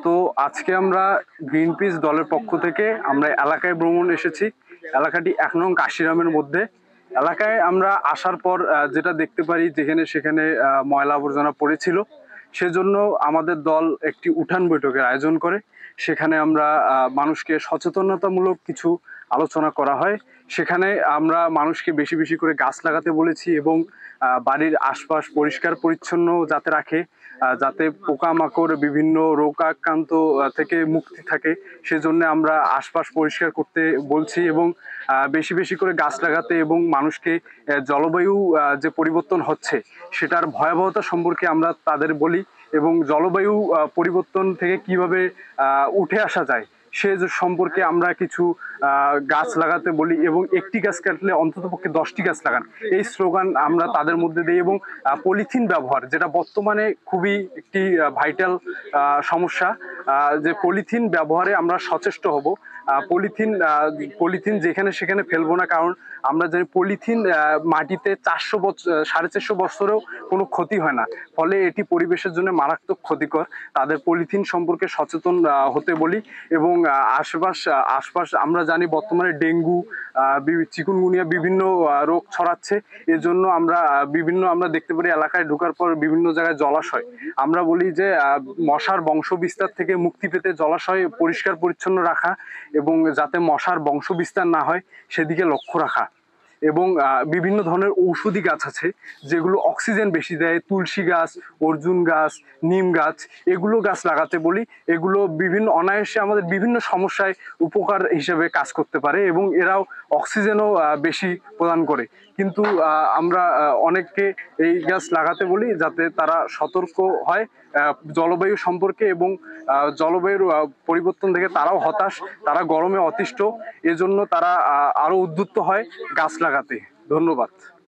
তো আজকে আমরা গ্রিন পিস দলের পক্ষ থেকে আমরা এলাকায় ভ্রমণ এসেছি। এলাকাটি ১ নং কাশিরামের মধ্যে। এলাকায় আমরা আসার পর যেটা দেখতে পারি, যেখানে সেখানে ময়লা আবর্জনা পড়েছিল, সেজন্য আমাদের দল একটি উঠান বৈঠকের আয়োজন করে। সেখানে আমরা মানুষকে সচেতনতামূলক কিছু আলোচনা করা হয়। সেখানে আমরা মানুষকে বেশি বেশি করে গাছ লাগাতে বলেছি এবং বাড়ির আশপাশ পরিষ্কার পরিচ্ছন্ন যাতে রাখে, যাতে পোকামাকড় বিভিন্ন রোগাক্রান্ত থেকে মুক্তি থাকে, সেজন্য আমরা আশপাশ পরিষ্কার করতে বলছি এবং বেশি বেশি করে গাছ লাগাতে এবং মানুষকে জলবায়ু যে পরিবর্তন হচ্ছে সেটার ভয়াবহতা সম্পর্কে আমরা তাদের বলি এবং জলবায়ু পরিবর্তন থেকে কিভাবে উঠে আসা যায় সে সম্পর্কে আমরা কিছু গাছ লাগাতে বলি এবং একটি গাছ কাটলে অন্ততপক্ষে 10টি গাছ লাগান, এই স্লোগান আমরা তাদের মধ্যে দিই। এবং পলিথিন ব্যবহার, যেটা বর্তমানে খুবই একটি ভাইটাল সমস্যা, যে পলিথিন ব্যবহারে আমরা সচেষ্ট হব। পলিথিন যেখানে সেখানে ফেলবো না, কারণ আমরা জানি পলিথিন মাটিতে 450 বছরেও কোনো ক্ষতি হয় না, ফলে এটি পরিবেশের জন্য মারাত্মক ক্ষতিকর। তাদের পলিথিন সম্পর্কে সচেতন হতে বলি এবং আশপাশ আমরা জানি বর্তমানে ডেঙ্গু, চিকুনগুনিয়া বিভিন্ন রোগ ছড়াচ্ছে। এর জন্য আমরা দেখতে পারি এলাকায় ঢোকার পর বিভিন্ন জায়গায় জলাশয়, আমরা বলি যে মশার বংশ বিস্তার থেকে মুক্তি পেতে জলাশয় পরিষ্কার পরিচ্ছন্ন রাখা এবং যাতে মশার বংশ বিস্তার না হয় সেদিকে লক্ষ্য রাখা। এবং বিভিন্ন ধরনের ঔষধি গাছ আছে যেগুলো অক্সিজেন বেশি দেয়, তুলসী গাছ, অর্জুন গাছ, নিম গাছ, এগুলো গাছ লাগাতে বলি। এগুলো বিভিন্ন অনায়াসে আমাদের বিভিন্ন সমস্যায় উপকার হিসেবে কাজ করতে পারে এবং এরাও অক্সিজেনও বেশি প্রদান করে। কিন্তু আমরা অনেককে এই গাছ লাগাতে বলি যাতে তারা সতর্ক হয় জলবায়ু সম্পর্কে এবং জলবায়ুর পরিবর্তন থেকে তারাও হতাশ, তারা গরমে অতিষ্ঠ, এজন্য তারা আরো উদ্বুদ্ধ হয় গাছ লাগাতে। ধন্যবাদ।